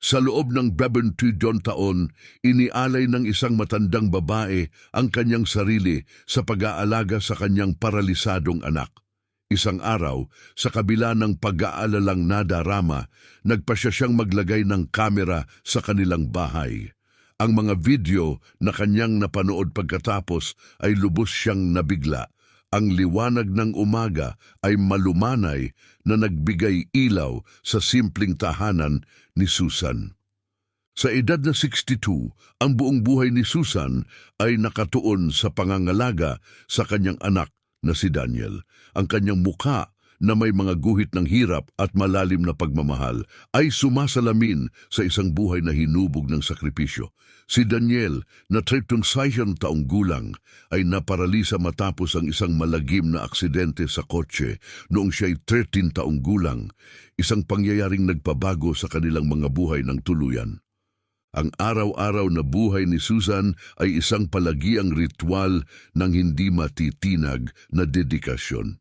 Sa loob ng 22 taon, inialay ng isang matandang babae ang kanyang sarili sa pag-aalaga sa kanyang paralisadong anak. Isang araw, sa kabila ng pag-aalalang nadarama, nagpasya siyang maglagay ng kamera sa kanilang bahay. Ang mga video na kanyang napanood pagkatapos ay lubos siyang nabigla. Ang liwanag ng umaga ay malumanay na nagbigay ilaw sa simpleng tahanan ni Susan. Sa edad na 62, ang buong buhay ni Susan ay nakatuon sa pangangalaga sa kanyang anak na si Daniel. Ang kanyang mukha na may mga guhit ng hirap at malalim na pagmamahal ay sumasalamin sa isang buhay na hinubog ng sakripisyo. Si Daniel, na 36 taong gulang, ay naparalisa matapos ang isang malagim na aksidente sa kotse noong siya'y 13 taong gulang, isang pangyayaring nagpabago sa kanilang mga buhay ng tuluyan. Ang araw-araw na buhay ni Susan ay isang palagiang ritual ng hindi matitinag na dedikasyon.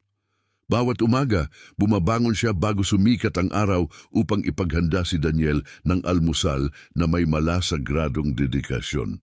Bawat umaga, bumabangon siya bago sumikat ang araw upang ipaghanda si Daniel ng almusal na may malasagradong dedikasyon.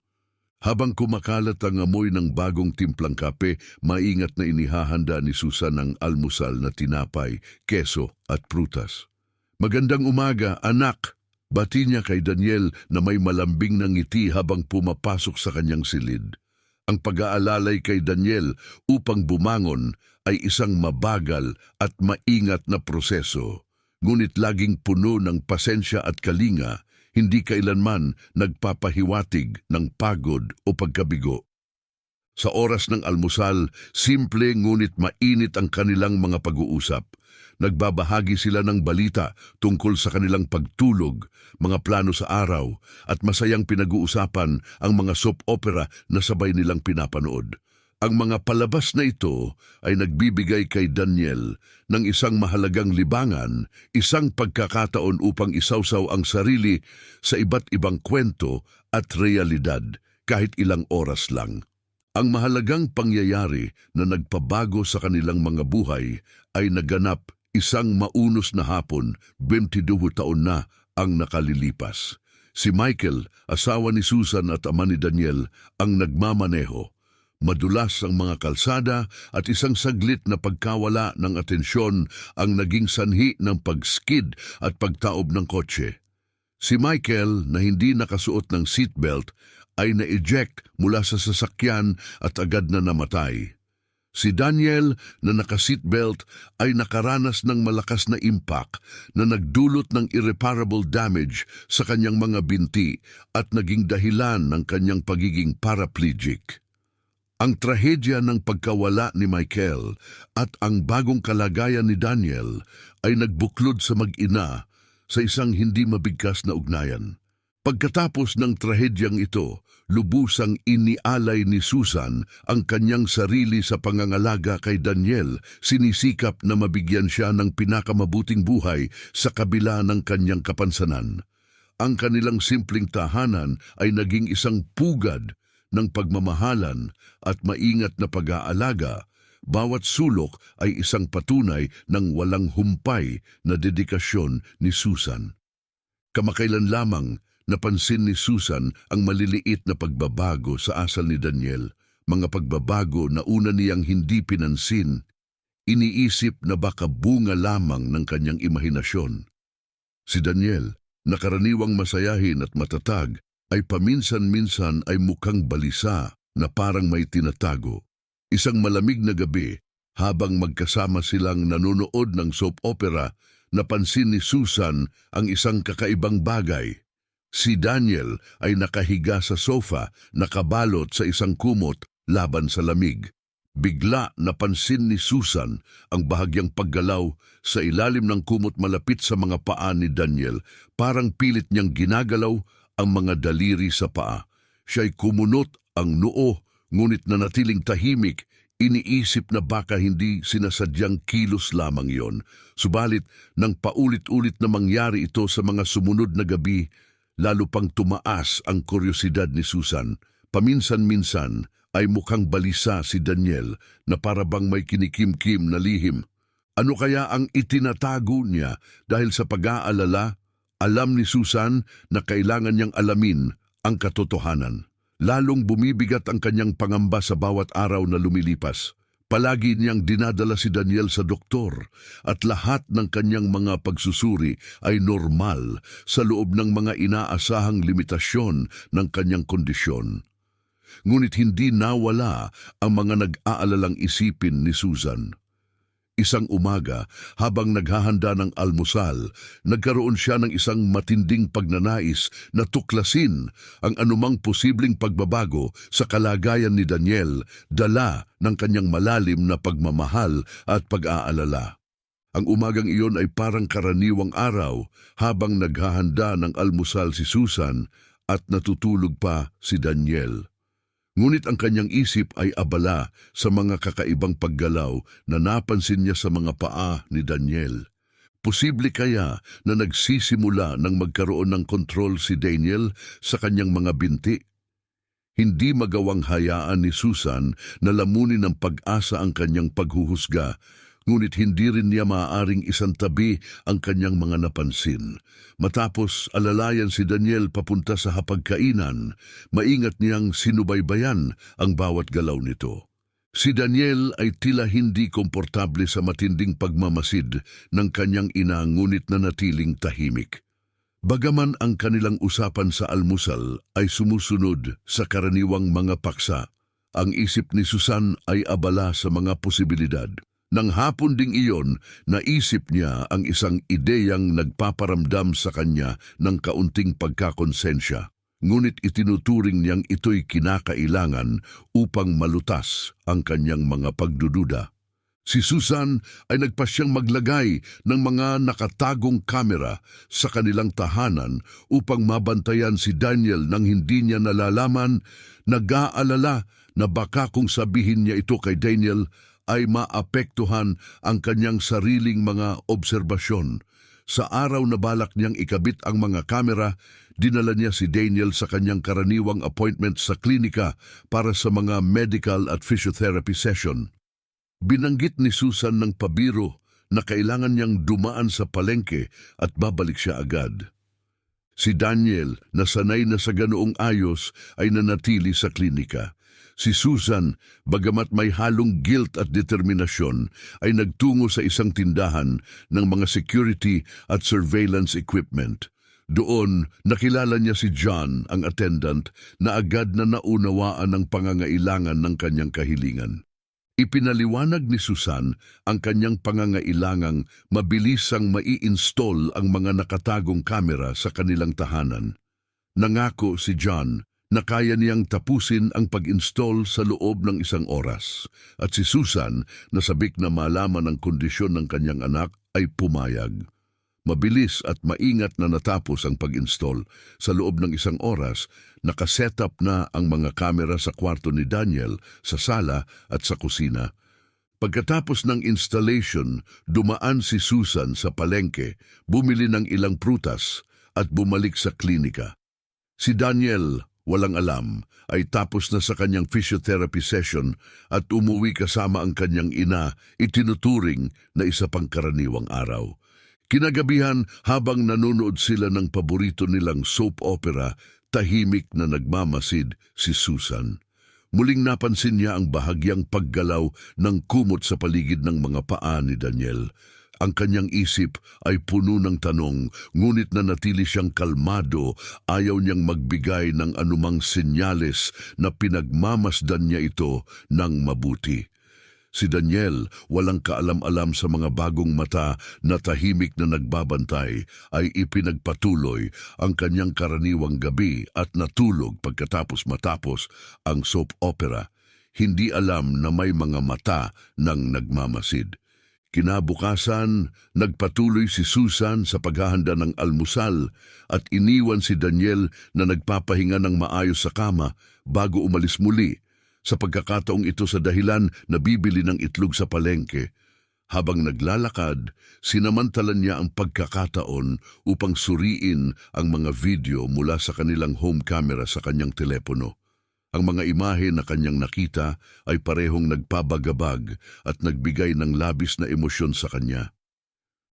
Habang kumakalat ang amoy ng bagong timplang kape, maingat na inihahanda ni Susan ang almusal na tinapay, keso at prutas. "Magandang umaga, anak!" Bati niya kay Daniel na may malambing na ngiti habang pumapasok sa kanyang silid. Ang pag-aalalay kay Daniel upang bumangon ay isang mabagal at maingat na proseso, ngunit laging puno ng pasensya at kalinga, hindi kailanman nagpapahiwatig ng pagod o pagkabigo. Sa oras ng almusal, simple ngunit mainit ang kanilang mga pag-uusap. Nagbabahagi sila ng balita tungkol sa kanilang pagtulog, mga plano sa araw, at masayang pinag-uusapan ang mga soap opera na sabay nilang pinapanood. Ang mga palabas na ito ay nagbibigay kay Daniel ng isang mahalagang libangan, isang pagkakataon upang isawsaw ang sarili sa iba't ibang kwento at realidad kahit ilang oras lang. Ang mahalagang pangyayari na nagpabago sa kanilang mga buhay ay naganap isang maunos na hapon, 22 taon na ang nakalilipas. Si Michael, asawa ni Susan at ama ni Daniel, ang nagmamaneho. Madulas ang mga kalsada at isang saglit na pagkawala ng atensyon ang naging sanhi ng pagskid at pagtaob ng kotse. Si Michael, na hindi nakasuot ng seatbelt, ay na-eject mula sa sasakyan at agad na namatay. Si Daniel, na naka-seatbelt, ay nakaranas ng malakas na impact na nagdulot ng irreparable damage sa kanyang mga binti at naging dahilan ng kanyang pagiging paraplegic. Ang trahedya ng pagkawala ni Michael at ang bagong kalagayan ni Daniel ay nagbuklod sa mag-ina sa isang hindi mabigkas na ugnayan. Pagkatapos ng trahedyang ito, lubusang inialay ni Susan ang kanyang sarili sa pangangalaga kay Daniel, sinisikap na mabigyan siya ng pinakamabuting buhay sa kabila ng kanyang kapansanan. Ang kanilang simpleng tahanan ay naging isang pugad ng pagmamahalan at maingat na pag-aalaga. Bawat sulok ay isang patunay ng walang humpay na dedikasyon ni Susan. Kamakailan lamang, napansin ni Susan ang maliliit na pagbabago sa asal ni Daniel, mga pagbabago na una niyang hindi pinansin. Iniisip na baka bunga lamang ng kanyang imahinasyon. Si Daniel, na karaniwang masayahin at matatag, ay paminsan-minsan ay mukhang balisa na parang may tinatago. Isang malamig na gabi, habang magkasama silang nanonood ng soap opera, napansin ni Susan ang isang kakaibang bagay. Si Daniel ay nakahiga sa sofa, nakabalot sa isang kumot laban sa lamig. Bigla napansin ni Susan ang bahagyang paggalaw sa ilalim ng kumot malapit sa mga paa ni Daniel. Parang pilit niyang ginagalaw ang mga daliri sa paa. Siya'y kumunot ang noo, ngunit nanatiling tahimik. Iniisip na baka hindi sinasadyang kilos lamang yon. Subalit, nang paulit-ulit na mangyari ito sa mga sumunod na gabi, lalo pang tumaas ang kuryosidad ni Susan. Paminsan-minsan ay mukhang balisa si Daniel na parabang may kinikimkim na lihim. Ano kaya ang itinatago niya dahil sa pag-aalala Alam ni Susan na kailangan niyang alamin ang katotohanan. Lalong bumibigat ang kanyang pangamba sa bawat araw na lumilipas. Palagi niyang dinadala si Daniel sa doktor at lahat ng kanyang mga pagsusuri ay normal sa loob ng mga inaasahang limitasyon ng kanyang kondisyon. Ngunit hindi nawala ang mga nag-aalalang isipin ni Susan. Isang umaga, habang naghahanda ng almusal, nagkaroon siya ng isang matinding pagnanais na tuklasin ang anumang posibleng pagbabago sa kalagayan ni Daniel, dala ng kanyang malalim na pagmamahal at pag-aalala. Ang umagang iyon ay parang karaniwang araw habang naghahanda ng almusal si Susan at natutulog pa si Daniel. Ngunit ang kanyang isip ay abala sa mga kakaibang paggalaw na napansin niya sa mga paa ni Daniel. Posible kaya na nagsisimula ng magkaroon ng kontrol si Daniel sa kanyang mga binti? Hindi magawang hayaan ni Susan na lamunin ng pag-asa ang kanyang paghuhusga, ngunit hindi rin niya maaaring isantabi ang kanyang mga napansin. Matapos alalayan si Daniel papunta sa hapagkainan, maingat niyang sinubaybayan ang bawat galaw nito. Si Daniel ay tila hindi komportable sa matinding pagmamasid ng kanyang ina, ngunit nanatiling tahimik. Bagaman ang kanilang usapan sa almusal ay sumusunod sa karaniwang mga paksa, ang isip ni Susan ay abala sa mga posibilidad. Nang hapon ding iyon, naisip niya ang isang ideyang nagpaparamdam sa kanya ng kaunting pagkakonsensya. Ngunit itinuturing niyang ito'y kinakailangan upang malutas ang kanyang mga pagdududa. Si Susan ay nagpasyang maglagay ng mga nakatagong kamera sa kanilang tahanan upang mabantayan si Daniel nang hindi niya nalalaman. Nag-aalala na baka kung sabihin niya ito kay Daniel ay maapektuhan ang kanyang sariling mga obserbasyon. Sa araw na balak niyang ikabit ang mga kamera, dinala niya si Daniel sa kanyang karaniwang appointment sa klinika para sa mga medical at physiotherapy session. Binanggit ni Susan ng pabiro na kailangan niyang dumaan sa palengke at babalik siya agad. Si Daniel, na sanay na sa ganoong ayos, ay nanatili sa klinika. Si Susan, bagamat may halong guilt at determinasyon, ay nagtungo sa isang tindahan ng mga security at surveillance equipment. Doon, nakilala niya si John, ang attendant, na agad na naunawaan ang pangangailangan ng kanyang kahilingan. Ipinaliwanag ni Susan ang kanyang pangangailangang mabilisang mai-install ang mga nakatagong kamera sa kanilang tahanan. Nangako si John na kaya niyang tapusin ang pag-install sa loob ng 1 oras, at si Susan, na sabik na malaman ang kondisyon ng kanyang anak, ay pumayag. Mabilis at maingat na natapos ang pag-install. Sa loob ng 1 oras, nakasetup na ang mga kamera sa kwarto ni Daniel, sa sala at sa kusina. Pagkatapos ng installation, dumaan si Susan sa palengke, bumili ng ilang prutas at bumalik sa klinika. Si Daniel, walang alam, ay tapos na sa kanyang physiotherapy session at umuwi kasama ang kanyang ina, itinuturing na isa pang karaniwang araw. Kinagabihan, habang nanonood sila ng paborito nilang soap opera, tahimik na nagmamasid si Susan. Muling napansin niya ang bahagyang paggalaw ng kumot sa paligid ng mga paa ni Daniel. Ang kanyang isip ay puno ng tanong, ngunit nanatili siyang kalmado. Ayaw niyang magbigay ng anumang senyales na pinagmamasdan niya ito ng mabuti. Si Daniel, walang kaalam-alam sa mga bagong mata na tahimik na nagbabantay, ay ipinagpatuloy ang kanyang karaniwang gabi at natulog pagkatapos matapos ang soap opera. Hindi alam na may mga mata nang nagmamasid. Kinabukasan, nagpatuloy si Susan sa paghahanda ng almusal at iniwan si Daniel na nagpapahinga ng maayos sa kama bago umalis muli. Sa pagkakataong ito sa dahilan na bibili ng itlog sa palengke. Habang naglalakad, sinamantalan niya ang pagkakataon upang suriin ang mga video mula sa kanilang home camera sa kanyang telepono. Ang mga imahe na kanyang nakita ay parehong nagpabagabag at nagbigay ng labis na emosyon sa kanya.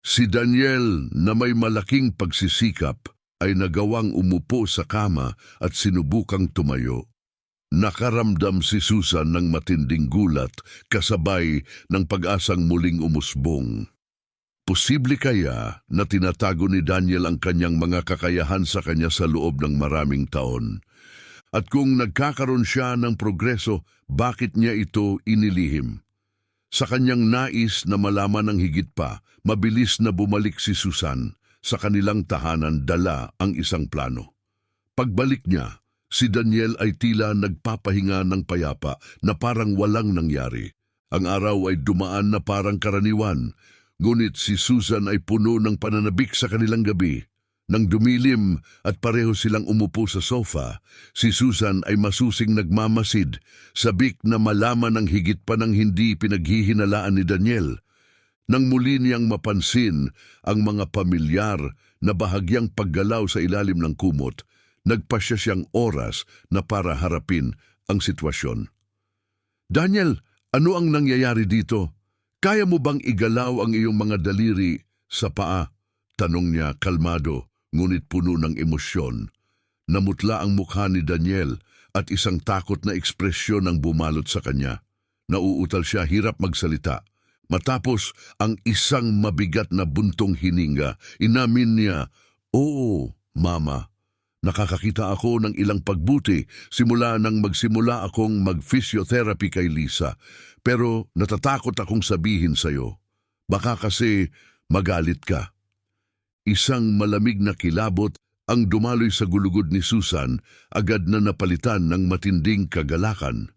Si Daniel na may malaking pagsisikap ay nagawang umupo sa kama at sinubukang tumayo. Nakaramdam si Susan ng matinding gulat kasabay ng pag-asang muling umusbong. Posible kaya na tinatago ni Daniel ang kanyang mga kakayahan sa kanya sa loob ng maraming taon? At kung nagkakaroon siya ng progreso, bakit niya ito inilihim? Sa kanyang nais na malaman ng higit pa, mabilis na bumalik si Susan. Sa kanilang tahanan dala ang isang plano. Pagbalik niya, si Daniel ay tila nagpapahinga ng payapa na parang walang nangyari. Ang araw ay dumaan na parang karaniwan, ngunit si Susan ay puno ng pananabik sa kanilang gabi. Nang dumilim at pareho silang umupo sa sofa, si Susan ay masusing nagmamasid, sabik na malaman ng higit pa ng hindi pinaghihinalaan ni Daniel. Nang muli niyang mapansin ang mga pamilyar na bahagyang paggalaw sa ilalim ng kumot, nagpasya siyang oras na para harapin ang sitwasyon. Daniel, ano ang nangyayari dito? Kaya mo bang igalaw ang iyong mga daliri sa paa? Tanong niya kalmado, ngunit puno ng emosyon. Namutla ang mukha ni Daniel at isang takot na ekspresyon ang bumalot sa kanya. Nauutal siya, hirap magsalita. Matapos ang isang mabigat na buntong hininga, inamin niya, "Oo, Mama, nakakakita ako ng ilang pagbuti simula nang magsimula akong mag-physiotherapy kay Lisa. Pero natatakot akong sabihin sa'yo. Baka kasi magalit ka." Isang malamig na kilabot ang dumaloy sa gulugod ni Susan, agad na napalitan ng matinding kagalakan.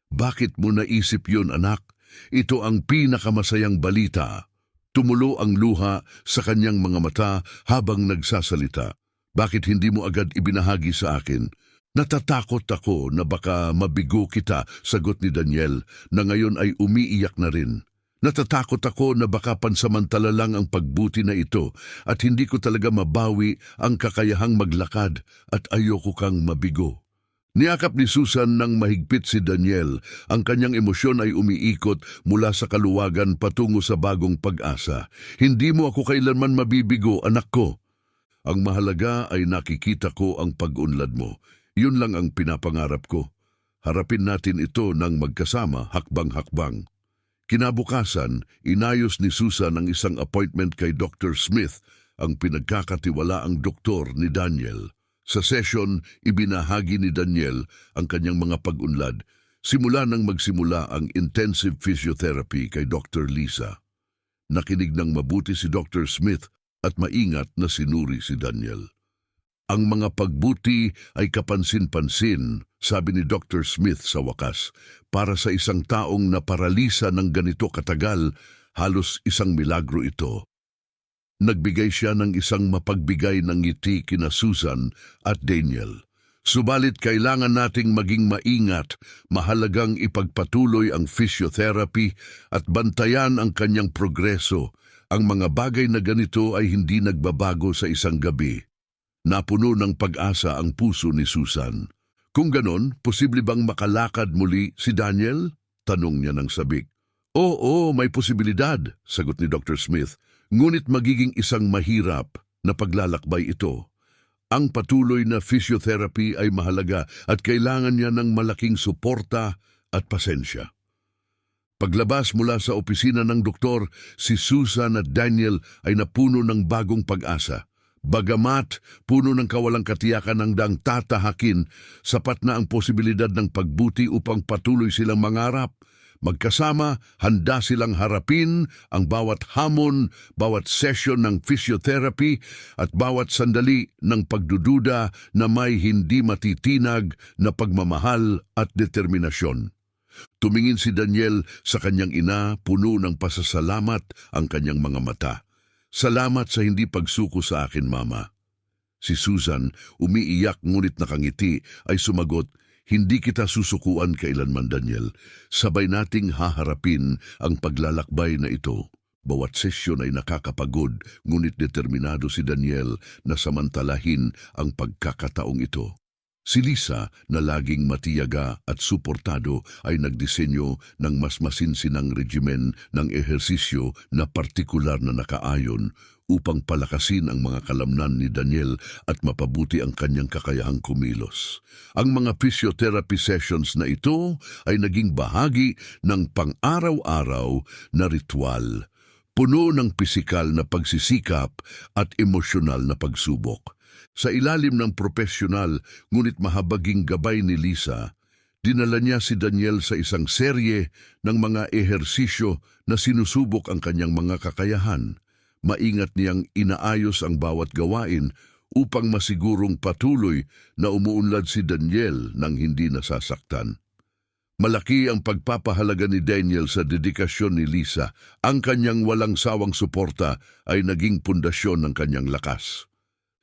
"Bakit mo naisip yun, anak? Ito ang pinakamasayang balita." Tumulo ang luha sa kanyang mga mata habang nagsasalita. "Bakit hindi mo agad ibinahagi sa akin?" "Natatakot ako na baka mabigo kita," sagot ni Daniel, na ngayon ay umiiyak na rin. "Natatakot ako na baka pansamantala lang ang pagbuti na ito at hindi ko talaga mabawi ang kakayahang maglakad at ayoko kang mabigo." Niyakap ni Susan ng mahigpit si Daniel. Ang kanyang emosyon ay umiikot mula sa kaluwagan patungo sa bagong pag-asa. "Hindi mo ako kailanman mabibigo, anak ko. Ang mahalaga ay nakikita ko ang pag-unlad mo. Yun lang ang pinapangarap ko. Harapin natin ito ng magkasama, hakbang-hakbang." Kinabukasan, inayos ni Susan ang isang appointment kay Dr. Smith, ang pinagkakatiwalaang doktor ni Daniel. Sa session, ibinahagi ni Daniel ang kanyang mga pag-unlad. Simula nang magsimula ang intensive physiotherapy kay Dr. Lisa. Nakinig ng mabuti si Dr. Smith at maingat na sinuri si Daniel. "Ang mga pagbuti ay kapansin-pansin," sabi ni Dr. Smith sa wakas. "Para sa isang taong naparalisa ng ganito katagal, halos isang milagro ito." Nagbigay siya ng isang mapagbigay ng ngiti kina Susan at Daniel. "Subalit kailangan nating maging maingat, mahalagang ipagpatuloy ang physiotherapy at bantayan ang kanyang progreso. Ang mga bagay na ganito ay hindi nagbabago sa isang gabi." Napuno ng pag-asa ang puso ni Susan. "Kung ganon, posible bang makalakad muli si Daniel?" tanong niya ng sabik. "Oo, may posibilidad," sagot ni Dr. Smith. "Ngunit magiging isang mahirap na paglalakbay ito. Ang patuloy na physiotherapy ay mahalaga at kailangan niya ng malaking suporta at pasensya." Paglabas mula sa opisina ng doktor, si Susan at Daniel ay napuno ng bagong pag-asa. Bagamat puno ng kawalang katiyakan ang dang tatahakin, sapat na ang posibilidad ng pagbuti upang patuloy silang mangarap. Magkasama, handa silang harapin ang bawat hamon, bawat session ng physiotherapy at bawat sandali ng pagdududa na may hindi matitinag na pagmamahal at determinasyon. Tumingin si Daniel sa kanyang ina, puno ng pasasalamat ang kanyang mga mata. "Salamat sa hindi pagsuko sa akin, Mama." Si Susan, umiiyak ngunit nakangiti, ay sumagot, "Hindi kita susukuan kailanman, Daniel. Sabay nating haharapin ang paglalakbay na ito." Bawat sesyon ay nakakapagod, ngunit determinado si Daniel na samantalahin ang pagkakataong ito. Si Lisa, na laging matiyaga at suportado, ay nagdisenyo ng mas masinsinang regimen ng ehersisyo na partikular na nakaayon upang palakasin ang mga kalamnan ni Daniel at mapabuti ang kanyang kakayahang kumilos. Ang mga physiotherapy sessions na ito ay naging bahagi ng pang-araw-araw na ritual, puno ng pisikal na pagsisikap at emosyonal na pagsubok. Sa ilalim ng propesyonal ngunit mahabaging gabay ni Lisa, dinala niya si Daniel sa isang serye ng mga ehersisyo na sinusubok ang kanyang mga kakayahan. Maingat niyang inaayos ang bawat gawain upang masigurong patuloy na umuunlad si Daniel nang hindi nasasaktan. Malaki ang pagpapahalaga ni Daniel sa dedikasyon ni Lisa. Ang kanyang walang sawang suporta ay naging pundasyon ng kanyang lakas.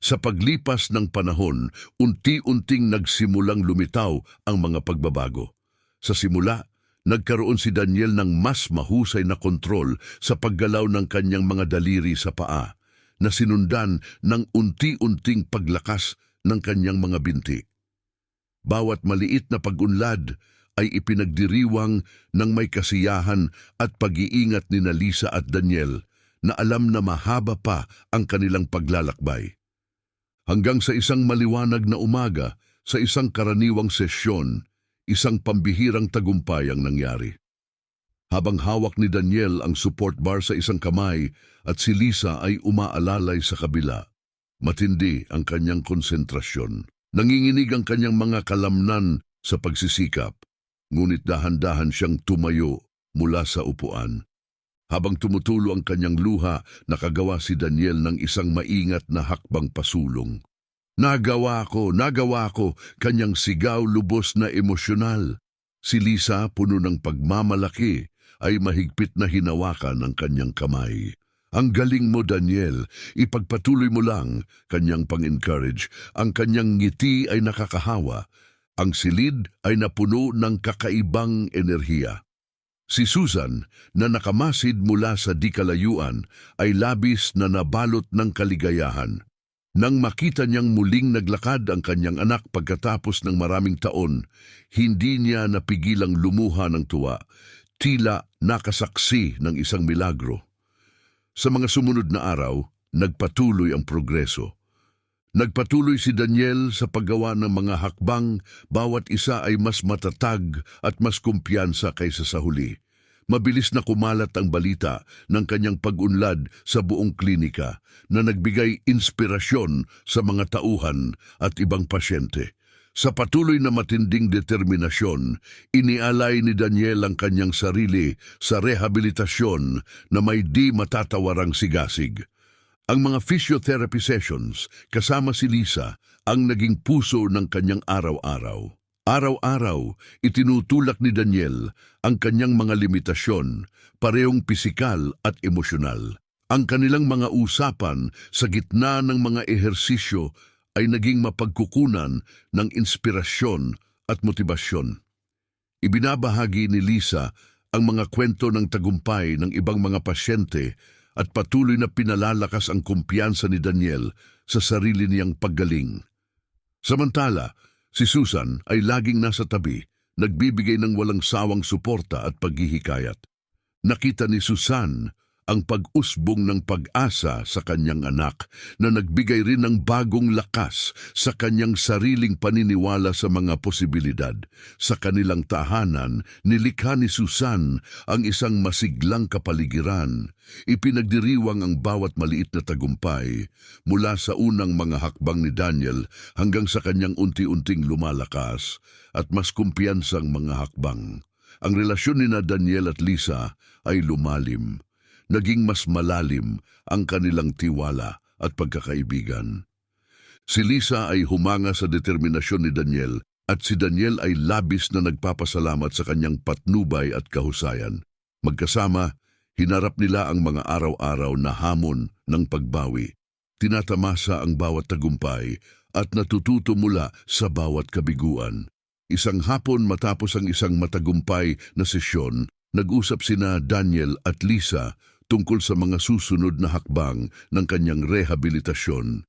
Sa paglipas ng panahon, unti-unting nagsimulang lumitaw ang mga pagbabago. Sa simula, nagkaroon si Daniel ng mas mahusay na kontrol sa paggalaw ng kanyang mga daliri sa paa, na sinundan ng unti-unting paglakas ng kanyang mga binti. Bawat maliit na pag-unlad ay ipinagdiriwang ng may kasiyahan at pag-iingat ni Lisa at Daniel na alam na mahaba pa ang kanilang paglalakbay. Hanggang sa isang maliwanag na umaga, sa isang karaniwang sesyon, isang pambihirang tagumpay ang nangyari. Habang hawak ni Daniel ang support bar sa isang kamay at si Lisa ay umaalalay sa kabila, matindi ang kanyang konsentrasyon. Nanginginig ang kanyang mga kalamnan sa pagsisikap, ngunit dahan-dahan siyang tumayo mula sa upuan. Habang tumutulo ang kanyang luha, nakagawa si Daniel ng isang maingat na hakbang pasulong. Nagawa ko, kanyang sigaw lubos na emosyonal. Si Lisa, puno ng pagmamalaki, ay mahigpit na hinawakan ang kanyang kamay. Ang galing mo, Daniel, ipagpatuloy mo lang, kanyang pang-encourage. Ang kanyang ngiti ay nakakahawa. Ang silid ay napuno ng kakaibang enerhiya. Si Susan, na nakamasid mula sa di kalayuan, ay labis na nabalot ng kaligayahan. Nang makita niyang muling naglakad ang kanyang anak pagkatapos ng maraming taon, hindi niya napigilang lumuha ng tuwa, tila nakasaksi ng isang milagro. Sa mga sumunod na araw, nagpatuloy ang progreso. Nagpatuloy si Daniel sa paggawa ng mga hakbang, bawat isa ay mas matatag at mas kumpiyansa kaysa sa huli. Mabilis na kumalat ang balita ng kanyang pag-unlad sa buong klinika na nagbigay inspirasyon sa mga tauhan at ibang pasyente. Sa patuloy na matinding determinasyon, inialay ni Daniel ang kanyang sarili sa rehabilitasyon na may di matatawarang sigasig. Ang mga physiotherapy sessions kasama si Lisa ang naging puso ng kanyang araw-araw. Araw-araw, itinutulak ni Daniel ang kanyang mga limitasyon, parehong pisikal at emosyonal. Ang kanilang mga usapan sa gitna ng mga ehersisyo ay naging mapagkukunan ng inspirasyon at motibasyon. Ibinabahagi ni Lisa ang mga kwento ng tagumpay ng ibang mga pasyente at patuloy na pinalalakas ang kumpiyansa ni Daniel sa sarili niyang paggaling. Samantala, si Susan ay laging nasa tabi, nagbibigay ng walang sawang suporta at paghihikayat. Nakita ni Susan ang pag-usbong ng pag-asa sa kanyang anak na nagbigay rin ng bagong lakas sa kanyang sariling paniniwala sa mga posibilidad. Sa kanilang tahanan, nilikha ni Susan ang isang masiglang kapaligiran. Ipinagdiriwang ang bawat maliit na tagumpay mula sa unang mga hakbang ni Daniel hanggang sa kanyang unti-unting lumalakas at mas kumpiyansang mga hakbang. Ang relasyon ni Daniel at Lisa ay lumalim. Naging mas malalim ang kanilang tiwala at pagkakaibigan. Si Lisa ay humanga sa determinasyon ni Daniel at si Daniel ay labis na nagpapasalamat sa kanyang patnubay at kahusayan. Magkasama, hinarap nila ang mga araw-araw na hamon ng pagbawi. Tinatamasa ang bawat tagumpay at natututo mula sa bawat kabiguan. Isang hapon matapos ang isang matagumpay na sesyon, nag-usap sina Daniel at Lisa tungkol sa mga susunod na hakbang ng kanyang rehabilitasyon.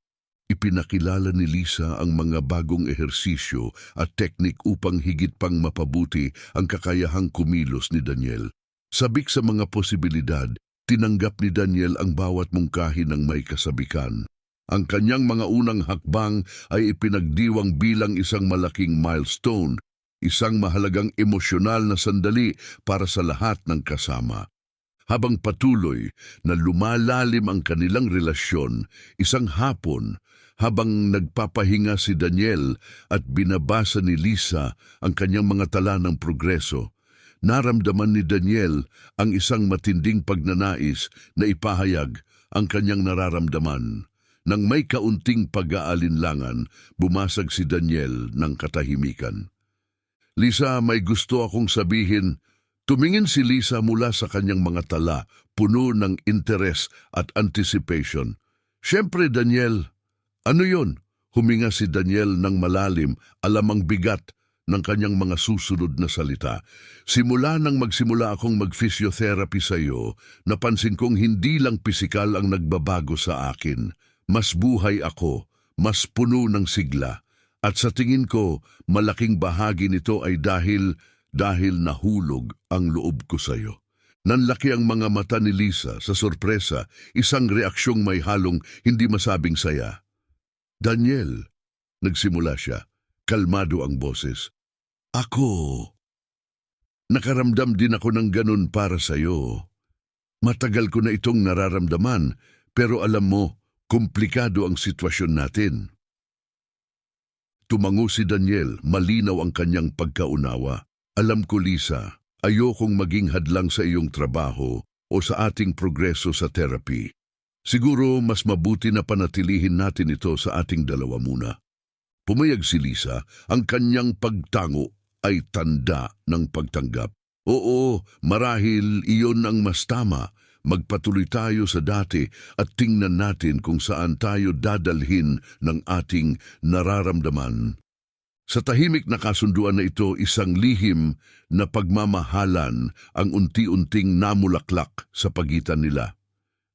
Ipinakilala ni Lisa ang mga bagong ehersisyo at teknik upang higit pang mapabuti ang kakayahang kumilos ni Daniel. Sabik sa mga posibilidad, tinanggap ni Daniel ang bawat mungkahi ng may kasabikan. Ang kanyang mga unang hakbang ay ipinagdiwang bilang isang malaking milestone, isang mahalagang emosyonal na sandali para sa lahat ng kasama. Habang patuloy na lumalalim ang kanilang relasyon, isang hapon, habang nagpapahinga si Daniel at binabasa ni Lisa ang kanyang mga tala ng progreso, naramdaman ni Daniel ang isang matinding pagnanais na ipahayag ang kanyang nararamdaman. Nang may kaunting pag-aalinlangan, bumasag si Daniel ng katahimikan. Lisa, may gusto akong sabihin. Tumingin si Lisa mula sa kanyang mga tala, puno ng interes at anticipation. Siyempre, Daniel. Ano yon? Huminga si Daniel ng malalim, alam ang bigat ng kanyang mga susunod na salita. Simula nang magsimula akong mag-physiotherapy sa iyo, napansin kong hindi lang pisikal ang nagbabago sa akin. Mas buhay ako, mas puno ng sigla. At sa tingin ko, malaking bahagi nito ay dahil nahulog ang loob ko sa iyo. Nanlaki ang mga mata ni Lisa sa sorpresa, isang reaksyong may halong hindi masabing saya. Daniel, nagsimula siya, kalmado ang boses. Ako, nakaramdam din ako ng ganun para sa iyo. Matagal ko na itong nararamdaman, pero alam mo, komplikado ang sitwasyon natin. Tumango si Daniel, malinaw ang kanyang pagkaunawa. Alam ko, Lisa, ayokong maging hadlang sa iyong trabaho o sa ating progreso sa therapy. Siguro mas mabuti na panatilihin natin ito sa ating dalawa muna. Pumayag si Lisa, ang kanyang pagtango ay tanda ng pagtanggap. Oo, marahil iyon ang mas tama. Magpatuloy tayo sa dati at tingnan natin kung saan tayo dadalhin ng ating nararamdaman. Sa tahimik na kasunduan na ito, isang lihim na pagmamahalan ang unti-unting namulaklak sa pagitan nila.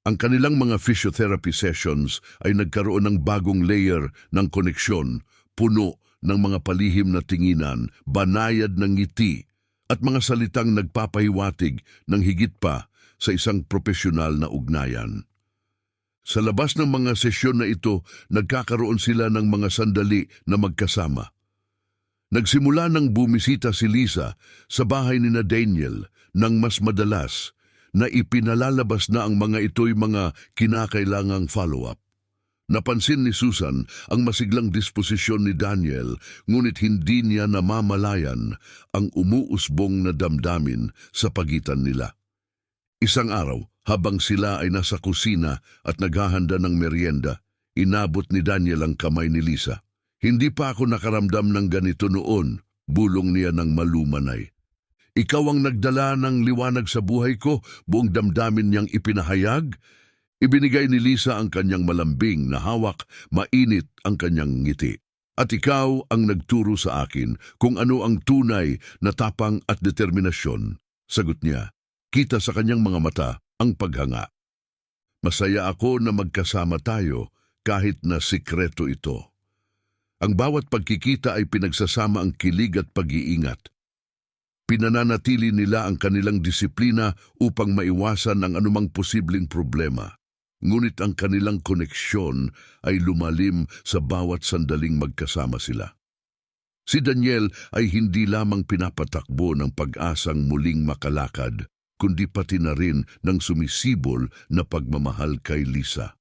Ang kanilang mga physiotherapy sessions ay nagkaroon ng bagong layer ng koneksyon, puno ng mga palihim na tinginan, banayad ng ngiti, at mga salitang nagpapahiwatig ng higit pa sa isang profesional na ugnayan. Sa labas ng mga sesyon na ito, nagkakaroon sila ng mga sandali na magkasama. Nagsimula nang bumisita si Lisa sa bahay ni na Daniel nang mas madalas na ipinalalabas na ang mga ito'y mga kinakailangang follow-up. Napansin ni Susan ang masiglang disposisyon ni Daniel, ngunit hindi niya namamalayan ang umuusbong na damdamin sa pagitan nila. Isang araw, habang sila ay nasa kusina at naghahanda ng merienda, inabot ni Daniel ang kamay ni Lisa. Hindi pa ako nakaramdam ng ganito noon, bulong niya ng malumanay. Ikaw ang nagdala ng liwanag sa buhay ko, buong damdamin niyang ipinahayag. Ibinigay ni Lisa ang kanyang malambing na hawak, mainit ang kanyang ngiti. At ikaw ang nagturo sa akin kung ano ang tunay na tapang at determinasyon. Sagot niya, kita sa kanyang mga mata ang paghanga. Masaya ako na magkasama tayo kahit na sikreto ito. Ang bawat pagkikita ay pinagsasama ang kilig at pag-iingat. Pinananatili nila ang kanilang disiplina upang maiwasan ang anumang posibleng problema. Ngunit ang kanilang koneksyon ay lumalim sa bawat sandaling magkasama sila. Si Daniel ay hindi lamang pinapatakbo ng pag-asang muling makalakad, kundi pati na rin ng sumisibol na pagmamahal kay Lisa.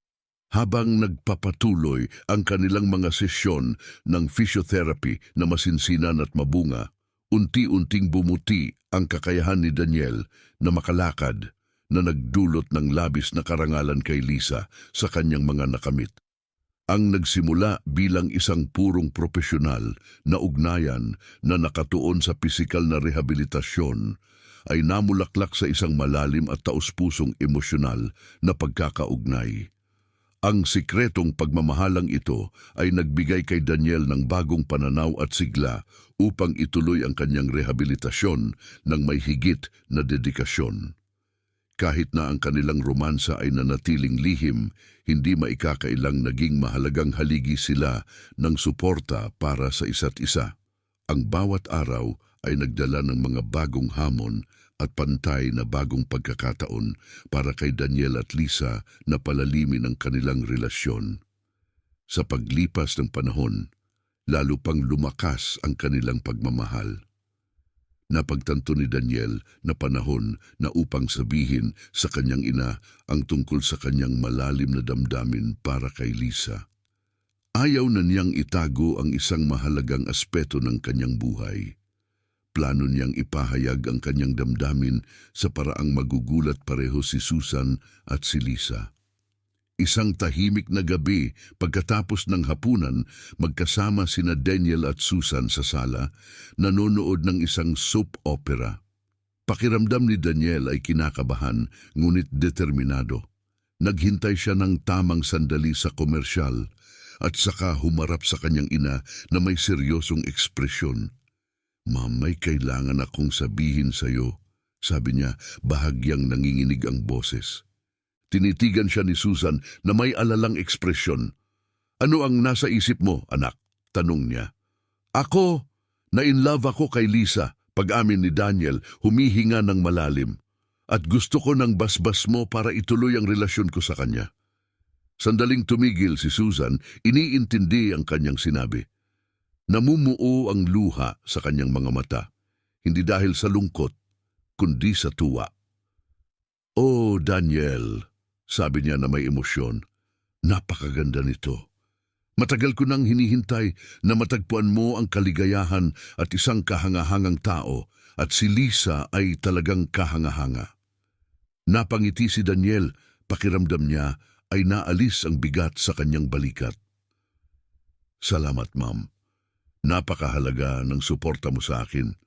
Habang nagpapatuloy ang kanilang mga sesyon ng physiotherapy na masinsinan at mabunga, unti-unting bumuti ang kakayahan ni Daniel na makalakad, na nagdulot ng labis na karangalan kay Lisa sa kanyang mga nakamit. Ang nagsimula bilang isang purong profesional na ugnayan na nakatuon sa pisikal na rehabilitasyon ay namulaklak sa isang malalim at taus-pusong emosyonal na pagkakaugnay. Ang sikretong pagmamahalang ito ay nagbigay kay Daniel ng bagong pananaw at sigla upang ituloy ang kanyang rehabilitasyon ng may higit na dedikasyon. Kahit na ang kanilang romansa ay nanatiling lihim, hindi maikakailang naging mahalagang haligi sila ng suporta para sa isa't isa. Ang bawat araw ay nagdala ng mga bagong hamon at pantay na bagong pagkakataon para kay Daniel at Lisa na palalimin ang kanilang relasyon. Sa paglipas ng panahon, lalo pang lumakas ang kanilang pagmamahal. Napagtanto ni Daniel na panahon na upang sabihin sa kanyang ina ang tungkol sa kanyang malalim na damdamin para kay Lisa. Ayaw na niyang itago ang isang mahalagang aspeto ng kanyang buhay. Plano niyang ipahayag ang kanyang damdamin sa paraang magugulat pareho si Susan at si Lisa. Isang tahimik na gabi pagkatapos ng hapunan, magkasama sina Daniel at Susan sa sala, nanonood ng isang soap opera. Pakiramdam ni Daniel ay kinakabahan, ngunit determinado. Naghintay siya ng tamang sandali sa komersyal at saka humarap sa kanyang ina na may seryosong ekspresyon. "Ma'am, may kailangan akong sabihin sa'yo," sabi niya, bahagyang nanginginig ang boses. Tinitigan siya ni Susan na may alalang ekspresyon. "Ano ang nasa isip mo, anak?" tanong niya. "Ako, na-in-love ako kay Lisa," pag-amin ni Daniel, humihinga ng malalim. "At gusto ko ng basbas mo para ituloy ang relasyon ko sa kanya." Sandaling tumigil si Susan, iniintindi ang kanyang sinabi. Namumuo ang luha sa kanyang mga mata, hindi dahil sa lungkot, kundi sa tuwa. "Oh, Daniel," sabi niya na may emosyon, "napakaganda nito. Matagal ko nang hinihintay na matagpuan mo ang kaligayahan at isang kahangahangang tao, at si Lisa ay talagang kahangahanga." Napangiti si Daniel, pakiramdam niya ay naalis ang bigat sa kanyang balikat. "Salamat, ma'am. Napakahalaga ng suporta mo sa akin."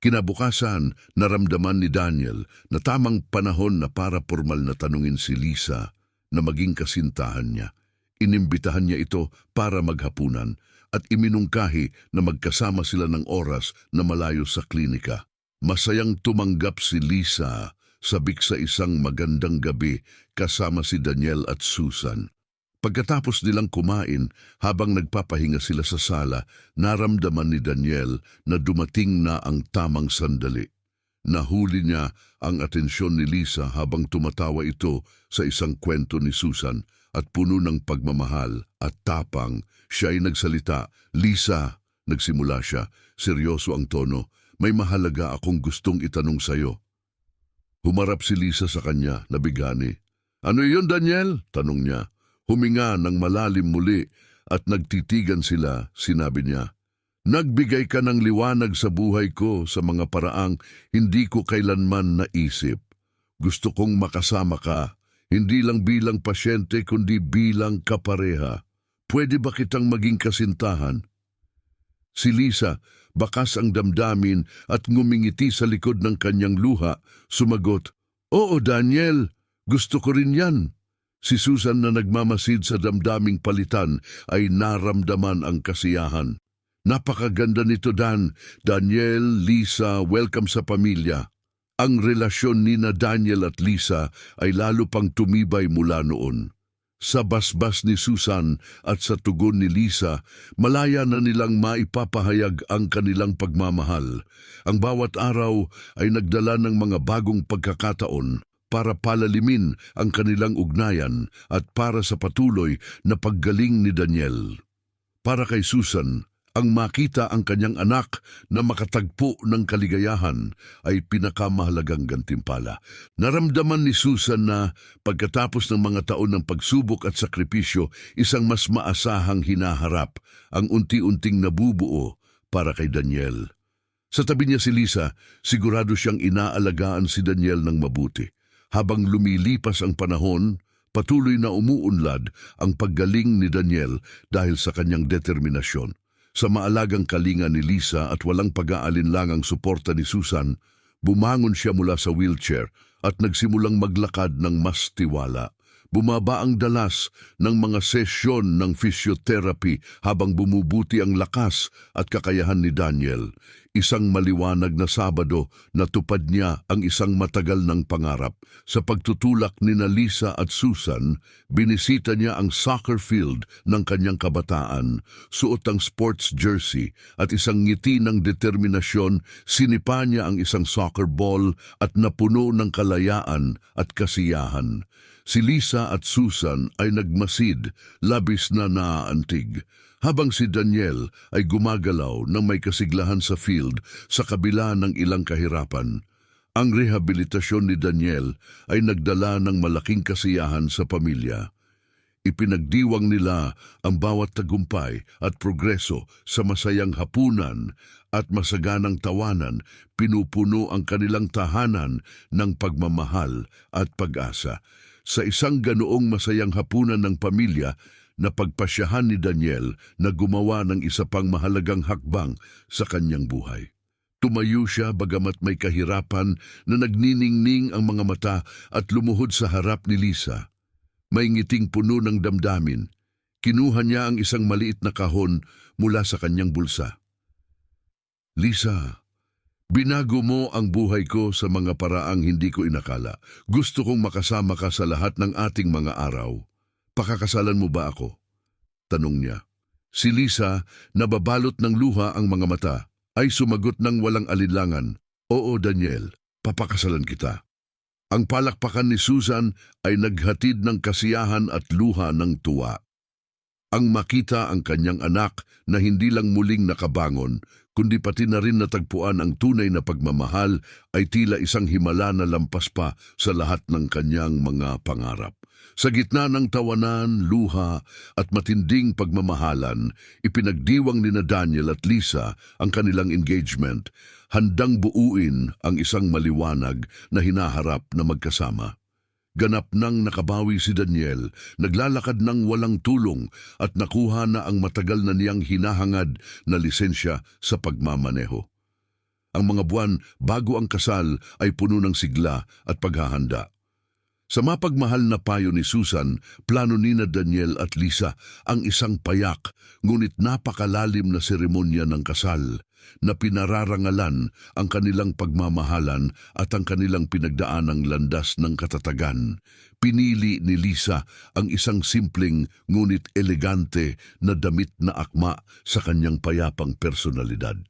Kinabukasan, naramdaman ni Daniel na tamang panahon na para formal na tanungin si Lisa na maging kasintahan niya. Inimbitahan niya ito para maghapunan at iminungkahi na magkasama sila ng oras na malayo sa klinika. Masayang tumanggap si Lisa, sabik sa isang magandang gabi kasama si Daniel at Susan. Pagkatapos nilang kumain, habang nagpapahinga sila sa sala, naramdaman ni Daniel na dumating na ang tamang sandali. Nahuli niya ang atensyon ni Lisa habang tumatawa ito sa isang kwento ni Susan at puno ng pagmamahal at tapang. Siya ay nagsalita. "Lisa," nagsimula siya, seryoso ang tono, "may mahalaga akong gustong itanong sa'yo." Humarap si Lisa sa kanya, nabigani. "Ano yun, Daniel?" tanong niya. Huminga ng malalim muli at nagtitigan sila, sinabi niya, "Nagbigay ka ng liwanag sa buhay ko sa mga paraang hindi ko kailanman naisip. Gusto kong makasama ka, hindi lang bilang pasyente kundi bilang kapareha. Pwede ba kitang maging kasintahan?" Si Lisa, bakas ang damdamin at ngumingiti sa likod ng kanyang luha, sumagot, "Oo, Daniel, gusto ko rin yan." Si Susan na nagmamasid sa damdaming palitan ay naramdaman ang kasiyahan. "Napakaganda nito, Daniel, Lisa, welcome sa pamilya." Ang relasyon ni Daniel at Lisa ay lalo pang tumibay mula noon. Sa basbas ni Susan at sa tugon ni Lisa, malaya na nilang maipapahayag ang kanilang pagmamahal. Ang bawat araw ay nagdala ng mga bagong pagkakataon para palalimin ang kanilang ugnayan at para sa patuloy na paggaling ni Daniel. Para kay Susan, ang makita ang kanyang anak na makatagpo ng kaligayahan ay pinakamahalagang gantimpala. Naramdaman ni Susan na pagkatapos ng mga taon ng pagsubok at sakripisyo, isang mas maasahang hinaharap ang unti-unting nabubuo para kay Daniel. Sa tabi niya si Lisa, sigurado siyang inaalagaan si Daniel ng mabuti. Habang lumilipas ang panahon, patuloy na umuunlad ang paggaling ni Daniel dahil sa kanyang determinasyon. Sa maalagang kalinga ni Lisa at walang pag-aalinlangang suporta ni Susan, bumangon siya mula sa wheelchair at nagsimulang maglakad ng mas tiwala. Bumaba ang dalas ng mga sesyon ng physiotherapy habang bumubuti ang lakas at kakayahan ni Daniel. Isang maliwanag na Sabado, natupad niya ang isang matagal ng pangarap. Sa pagtutulak ni Lisa at Susan, binisita niya ang soccer field ng kanyang kabataan. Suot ang sports jersey at isang ngiti ng determinasyon, sinipa niya ang isang soccer ball at napuno ng kalayaan at kasiyahan. Si Lisa at Susan ay nagmasid, labis na naaantig, habang si Daniel ay gumagalaw ng may kasiglahan sa field sa kabila ng ilang kahirapan. Ang rehabilitasyon ni Daniel ay nagdala ng malaking kasiyahan sa pamilya. Ipinagdiwang nila ang bawat tagumpay at progreso sa masayang hapunan at masaganang tawanan, pinupuno ang kanilang tahanan ng pagmamahal at pag-asa. Sa isang ganoong masayang hapunan ng pamilya, napagpasyahan ni Daniel na gumawa ng isa pang mahalagang hakbang sa kanyang buhay. Tumayo siya bagamat may kahirapan na nagniningning ang mga mata at lumuhod sa harap ni Lisa. May ngiting puno ng damdamin. Kinuha niya ang isang maliit na kahon mula sa kanyang bulsa. Lisa, binago mo ang buhay ko sa mga paraang hindi ko inakala. Gusto kong makasama ka sa lahat ng ating mga araw. Pakakasalan mo ba ako? Tanong niya. Si Lisa, nababalot ng luha ang mga mata, ay sumagot ng walang alinlangan. Oo, Daniel, papakasalan kita. Ang palakpakan ni Susan ay naghatid ng kasiyahan at luha ng tuwa. Ang makita ang kanyang anak na hindi lang muling nakabangon, kundi pati na rin natagpuan ang tunay na pagmamahal ay tila isang himala na lampas pa sa lahat ng kanyang mga pangarap. Sa gitna ng tawanan, luha at matinding pagmamahalan, ipinagdiwang ni Daniel at Lisa ang kanilang engagement, handang buuin ang isang maliwanag na hinaharap na magkasama. Ganap nang nakabawi si Daniel, naglalakad ng walang tulong at nakuha na ang matagal na niyang hinahangad na lisensya sa pagmamaneho. Ang mga buwan bago ang kasal ay puno ng sigla at paghahanda. Sa mapagmahal na payo ni Susan, plano ni Daniel at Lisa ang isang payak ngunit napakalalim na seremonya ng kasal na pinararangalan ang kanilang pagmamahalan at ang kanilang pinagdaanang landas ng katatagan. Pinili ni Lisa ang isang simpleng ngunit elegante na damit na akma sa kanyang payapang personalidad.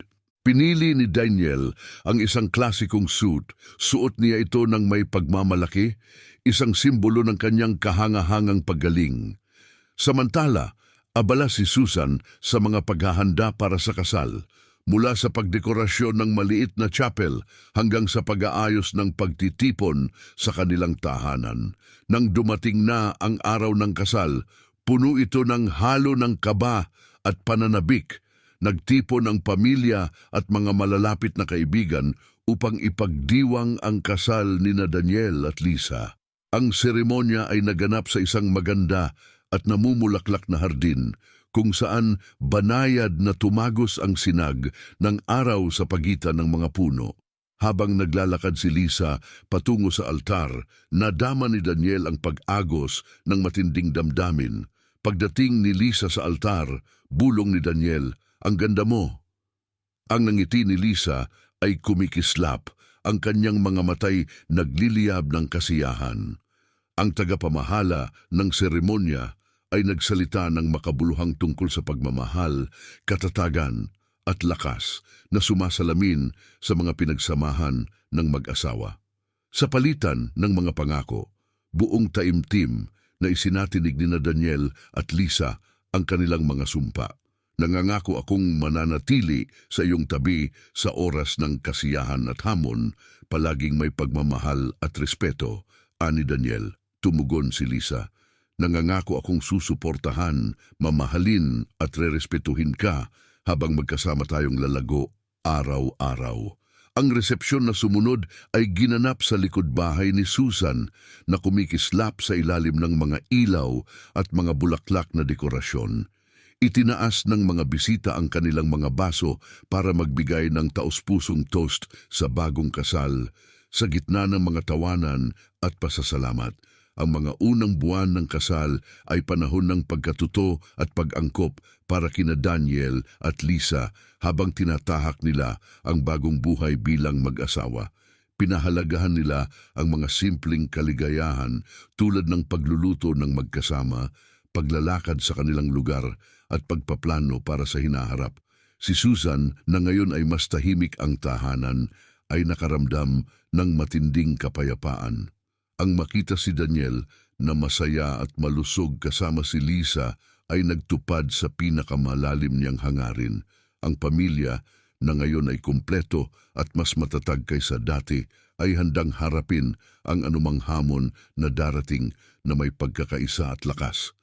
Pinili ni Daniel ang isang klasikong suit. Suot niya ito ng may pagmamalaki, isang simbolo ng kanyang kahangahangang paggaling. Samantala, abala si Susan sa mga paghahanda para sa kasal, mula sa pagdekorasyon ng maliit na chapel hanggang sa pag-aayos ng pagtitipon sa kanilang tahanan. Nang dumating na ang araw ng kasal, puno ito ng halo ng kaba at pananabik. Nagtipon ang pamilya at mga malalapit na kaibigan upang ipagdiwang ang kasal ni Daniel at Lisa. Ang seremonya ay naganap sa isang maganda at namumulaklak na hardin kung saan banayad na tumagos ang sinag ng araw sa pagitan ng mga puno. Habang naglalakad si Lisa patungo sa altar, nadama ni Daniel ang pag-agos ng matinding damdamin. Pagdating ni Lisa sa altar, bulong ni Daniel, "Ang ganda mo." Ang nangiti ni Lisa ay kumikislap, ang kanyang mga matay nagliliyab ng kasiyahan. Ang tagapamahala ng seremonya ay nagsalita ng makabuluhang tungkol sa pagmamahal, katatagan at lakas na sumasalamin sa mga pinagsamahan ng mag-asawa. Sa palitan ng mga pangako, buong taimtim na isinatinig ni Daniel at Lisa ang kanilang mga sumpa. Nangangako akong mananatili sa iyong tabi sa oras ng kasiyahan at hamon, palaging may pagmamahal at respeto, ani Daniel. Tumugon si Lisa. Nangangako akong susuportahan, mamahalin at rerespetuhin ka habang magkasama tayong lalago araw-araw. Ang resepsyon na sumunod ay ginanap sa likod bahay ni Susan na kumikislap sa ilalim ng mga ilaw at mga bulaklak na dekorasyon. Itinaas ng mga bisita ang kanilang mga baso para magbigay ng taos-pusong toast sa bagong kasal. Sa gitna ng mga tawanan at pasasalamat, Ang mga unang buwan ng kasal ay panahon ng pagkatuto at pag-angkop para kina Daniel at Lisa habang tinatahak nila ang bagong buhay bilang mag-asawa. Pinahalagahan nila ang mga simpleng kaligayahan tulad ng pagluluto ng magkasama, paglalakad sa kanilang lugar at pagpaplano para sa hinaharap. Si Susan, na ngayon ay mas tahimik ang tahanan, ay nakaramdam ng matinding kapayapaan. Ang makita si Daniel na masaya at malusog kasama si Lisa ay nagtupad sa pinakamalalim niyang hangarin. Ang pamilya na ngayon ay kumpleto at mas matatag kaysa dati ay handang harapin ang anumang hamon na darating na may pagkakaisa at lakas.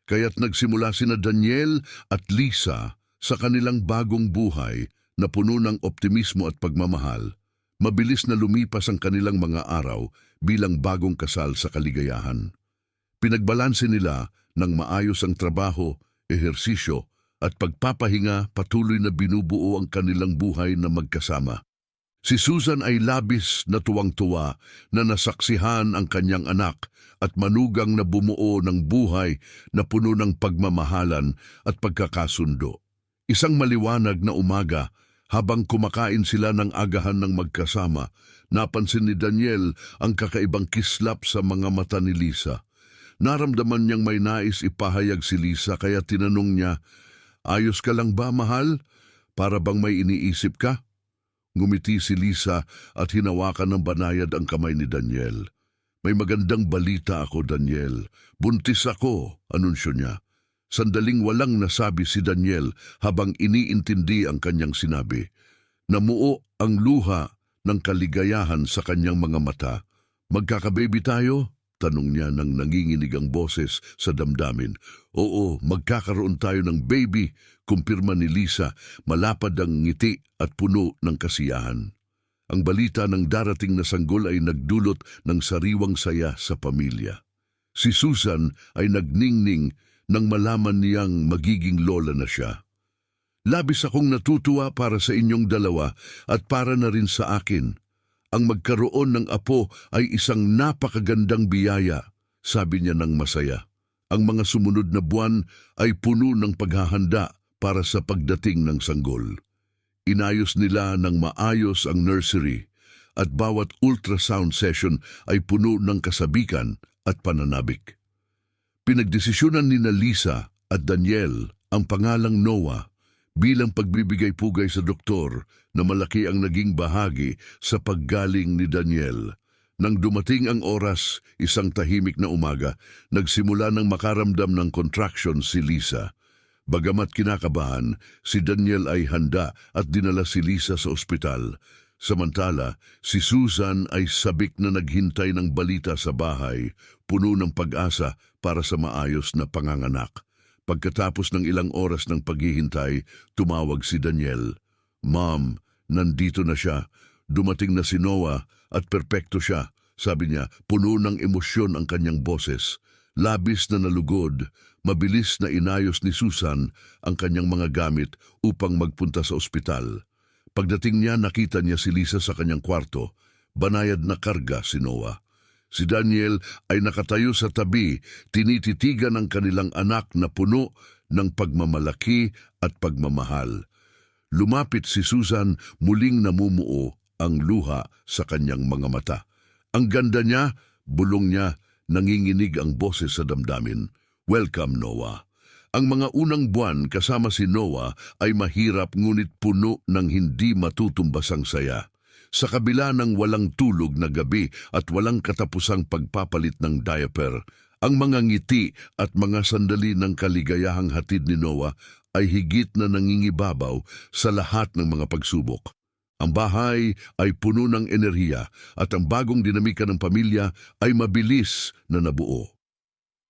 Kaya't nagsimula sina Daniel at Lisa sa kanilang bagong buhay na puno ng optimismo at pagmamahal. Mabilis na lumipas ang kanilang mga araw bilang bagong kasal sa kaligayahan. Pinagbalanse nila ng maayos ang trabaho, ehersisyo at pagpapahinga, patuloy na binubuo ang kanilang buhay na magkasama. Si Susan ay labis na tuwang-tuwa na nasaksihan ang kanyang anak at manugang na bumuo ng buhay na puno ng pagmamahalan at pagkakasundo. Isang maliwanag na umaga, habang kumakain sila ng agahan ng magkasama, napansin ni Daniel ang kakaibang kislap sa mga mata ni Lisa. Naramdaman niyang may nais ipahayag si Lisa kaya tinanong niya, "Ayos ka lang ba, mahal? Para bang may iniisip ka?" Ngumiti si Lisa at hinawakan ng banayad ang kamay ni Daniel. "May magandang balita ako, Daniel. Buntis ako," anunsyo niya. Sandaling walang nasabi si Daniel habang iniintindi ang kanyang sinabi. Namuo ang luha ng kaligayahan sa kanyang mga mata. "Magkakababy tayo?" tanong niya nang nanginginig ang boses sa damdamin. "Oo, magkakaroon tayo ng baby," kumpirma ni Lisa, malapad ang ngiti at puno ng kasiyahan. Ang balita ng darating na sanggol ay nagdulot ng sariwang saya sa pamilya. Si Susan ay nagningning nang malaman niyang magiging lola na siya. "Labis akong natutuwa para sa inyong dalawa at para na rin sa akin. Ang magkaroon ng apo ay isang napakagandang biyaya," sabi niya ng masaya. Ang mga sumunod na buwan ay puno ng paghahanda para sa pagdating ng sanggol. Inayos nila ng maayos ang nursery at bawat ultrasound session ay puno ng kasabikan at pananabik. Pinagdesisyonan ni Lisa at Daniel ang pangalang Noah bilang pagbibigay-pugay sa doktor na malaki ang naging bahagi sa paggaling ni Daniel. Nang dumating ang oras, isang tahimik na umaga, nagsimula ng makaramdam ng contraction si Lisa. Bagamat kinakabahan, si Daniel ay handa at dinala si Lisa sa ospital. Samantala, si Susan ay sabik na naghintay ng balita sa bahay, puno ng pag-asa para sa maayos na panganganak. Pagkatapos ng ilang oras ng paghihintay, tumawag si Daniel. "Mom, nandito na siya. Dumating na si Noah at perpekto siya," sabi niya, puno ng emosyon ang kanyang boses. Labis na nalugod, mabilis na inayos ni Susan ang kanyang mga gamit upang magpunta sa ospital. Pagdating niya, nakita niya si Lisa sa kanyang kwarto. Banayad na karga si Noah. Si Daniel ay nakatayo sa tabi, tinititigan ang kanilang anak na puno ng pagmamalaki at pagmamahal. Lumapit si Susan, muling namumuo ang luha sa kanyang mga mata. "Ang ganda niya," bulong niya, nanginginig ang boses sa damdamin. "Welcome, Noah." Ang mga unang buwan kasama si Noah ay mahirap ngunit puno ng hindi matutumbasang saya. Sa kabila ng walang tulog na gabi at walang katapusang pagpapalit ng diaper, ang mga ngiti at mga sandali ng kaligayahang hatid ni Noah ay higit na nangingibabaw sa lahat ng mga pagsubok. Ang bahay ay puno ng enerhiya at ang bagong dinamika ng pamilya ay mabilis na nabuo.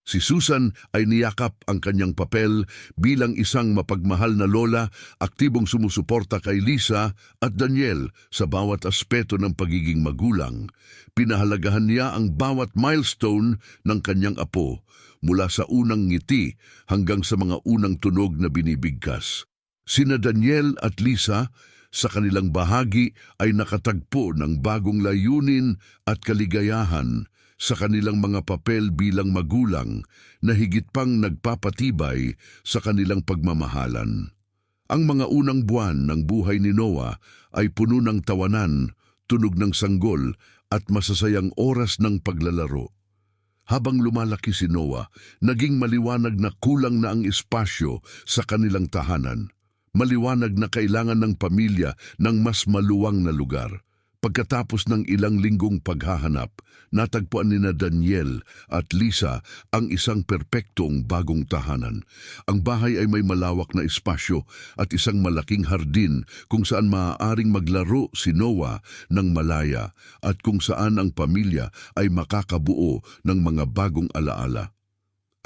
Si Susan ay niyakap ang kanyang papel bilang isang mapagmahal na lola, aktibong sumusuporta kay Lisa at Daniel sa bawat aspeto ng pagiging magulang. Pinahalagahan niya ang bawat milestone ng kanyang apo, mula sa unang ngiti hanggang sa mga unang tunog na binibigkas. Sina Daniel at Lisa sa kanilang bahagi ay nakatagpo ng bagong layunin at kaligayahan. sa kanilang mga papel bilang magulang na higit pang nagpapatibay sa kanilang pagmamahalan. Ang mga unang buwan ng buhay ni Noah ay puno ng tawanan, tunog ng sanggol at masasayang oras ng paglalaro. Habang lumalaki si Noah, naging maliwanag na kulang na ang espasyo sa kanilang tahanan. Maliwanag na kailangan ng pamilya ng mas maluwang na lugar. Pagkatapos ng ilang linggong paghahanap, natagpuan nina Daniel at Lisa ang isang perpektong bagong tahanan. Ang bahay ay may malawak na espasyo at isang malaking hardin kung saan maaaring maglaro si Noah ng malaya at kung saan ang pamilya ay makakabuo ng mga bagong alaala.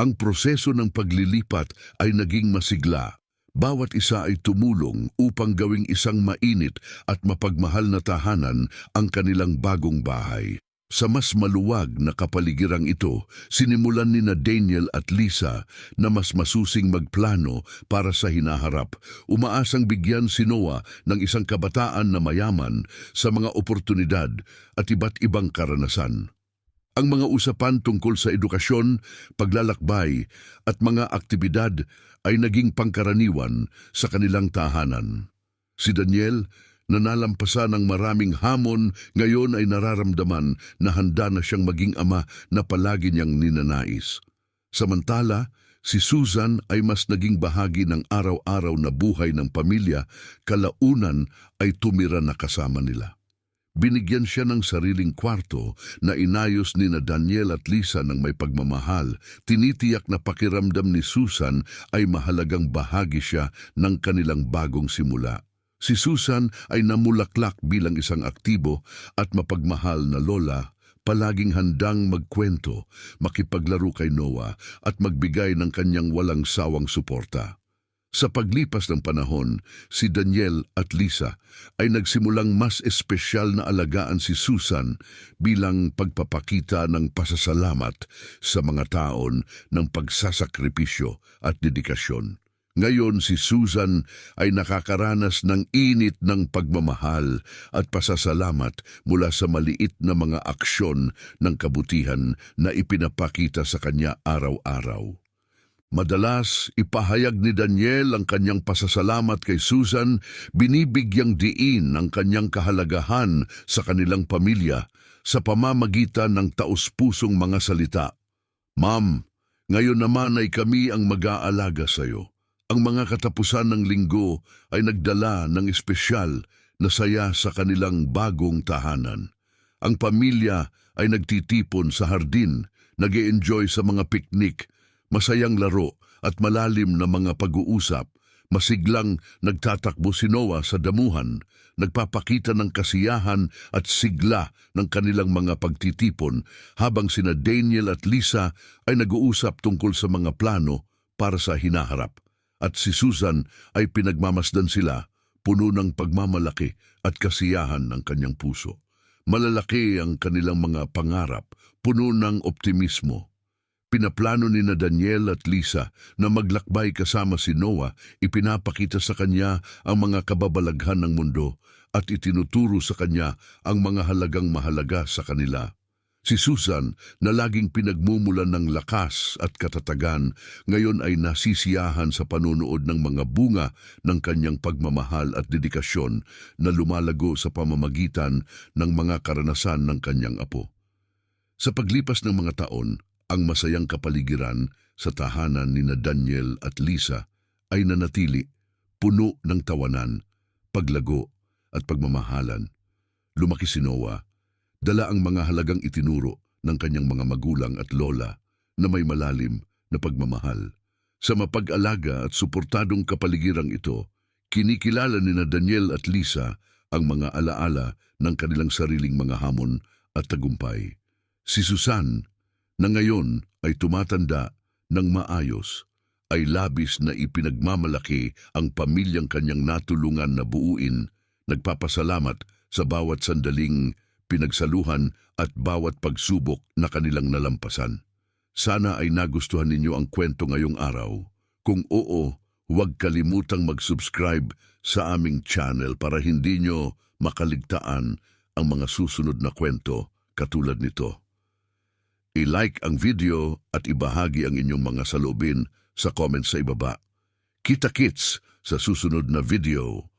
Ang proseso ng paglilipat ay naging masigla. Bawat isa ay tumulong upang gawing isang mainit at mapagmahal na tahanan ang kanilang bagong bahay. Sa mas maluwag na kapaligirang ito, sinimulan ni na Daniel at Lisa na mas masusing magplano para sa hinaharap. Umaasang bigyan si Noah ng isang kabataan na mayaman sa mga oportunidad at iba't ibang karanasan. Ang mga usapan tungkol sa edukasyon, paglalakbay at mga aktibidad ay naging pangkaraniwan sa kanilang tahanan. Si Daniel, na nalampasan ng maraming hamon, ngayon ay nararamdaman na handa na siyang maging ama na palagi niyang ninanais. Samantala, si Susan ay mas naging bahagi ng araw-araw na buhay ng pamilya, kalaunan ay tumira na kasama nila. Binigyan siya ng sariling kwarto na inayos ni na Daniel at Lisa ng may pagmamahal. Tinitiyak na pakiramdam ni Susan ay mahalagang bahagi siya ng kanilang bagong simula. Si Susan ay namulaklak bilang isang aktibo at mapagmahal na lola, palaging handang magkwento, makipaglaro kay Noah at magbigay ng kanyang walang sawang suporta. Sa paglipas ng panahon, si Daniel at Lisa ay nagsimulang mas espesyal na alagaan si Susan bilang pagpapakita ng pasasalamat sa mga taon ng pagsasakripisyo at dedikasyon. Ngayon si Susan ay nakakaranas ng init ng pagmamahal at pasasalamat mula sa maliit na mga aksyon ng kabutihan na ipinapakita sa kanya araw-araw. Madalas, ipahayag ni Daniel ang kanyang pasasalamat kay Susan, binibigyang diin ang kanyang kahalagahan sa kanilang pamilya sa pamamagitan ng taus-pusong mga salita. "Ma'am, ngayon naman ay kami ang mag-aalaga sa iyo." Ang mga katapusan ng linggo ay nagdala ng espesyal na saya sa kanilang bagong tahanan. Ang pamilya ay nagtitipon sa hardin, nag-e-enjoy sa mga piknik, masayang laro at malalim na mga pag-uusap. Masiglang nagtatakbo si Noah sa damuhan, nagpapakita ng kasiyahan at sigla ng kanilang mga pagtitipon habang sina Daniel at Lisa ay nag-uusap tungkol sa mga plano para sa hinaharap. At si Susan ay pinagmamasdan sila, puno ng pagmamalaki at kasiyahan ng kanyang puso. Malalaki ang kanilang mga pangarap, puno ng optimismo. Pinaplano ni na Daniel at Lisa na maglakbay kasama si Noah, ipinapakita sa kanya ang mga kababalaghan ng mundo at itinuturo sa kanya ang mga halagang mahalaga sa kanila. Si Susan, na laging pinagmumulan ng lakas at katatagan, ngayon ay nasisiyahan sa panunood ng mga bunga ng kanyang pagmamahal at dedikasyon na lumalago sa pamamagitan ng mga karanasan ng kanyang apo. Sa paglipas ng mga taon, ang masayang kapaligiran sa tahanan ni na Daniel at Lisa ay nanatili, puno ng tawanan, paglago at pagmamahalan. Lumaki si Noah, dala ang mga halagang itinuro ng kanyang mga magulang at lola na may malalim na pagmamahal. Sa mapag-alaga at suportadong kapaligirang ito, kinikilala ni na Daniel at Lisa ang mga alaala ng kanilang sariling mga hamon at tagumpay. Si Susan, na ngayon ay tumatanda ng maayos, ay labis na ipinagmamalaki ang pamilyang kanyang natulungan na buuin, nagpapasalamat sa bawat sandaling pinagsaluhan at bawat pagsubok na kanilang nalampasan. Sana ay nagustuhan ninyo ang kwento ngayong araw. Kung oo, huwag kalimutang mag-subscribe sa aming channel para hindi nyo makaligtaan ang mga susunod na kwento katulad nito. I-like ang video at ibahagi ang inyong mga saloobin sa comments sa ibaba. Kita-kits sa susunod na video.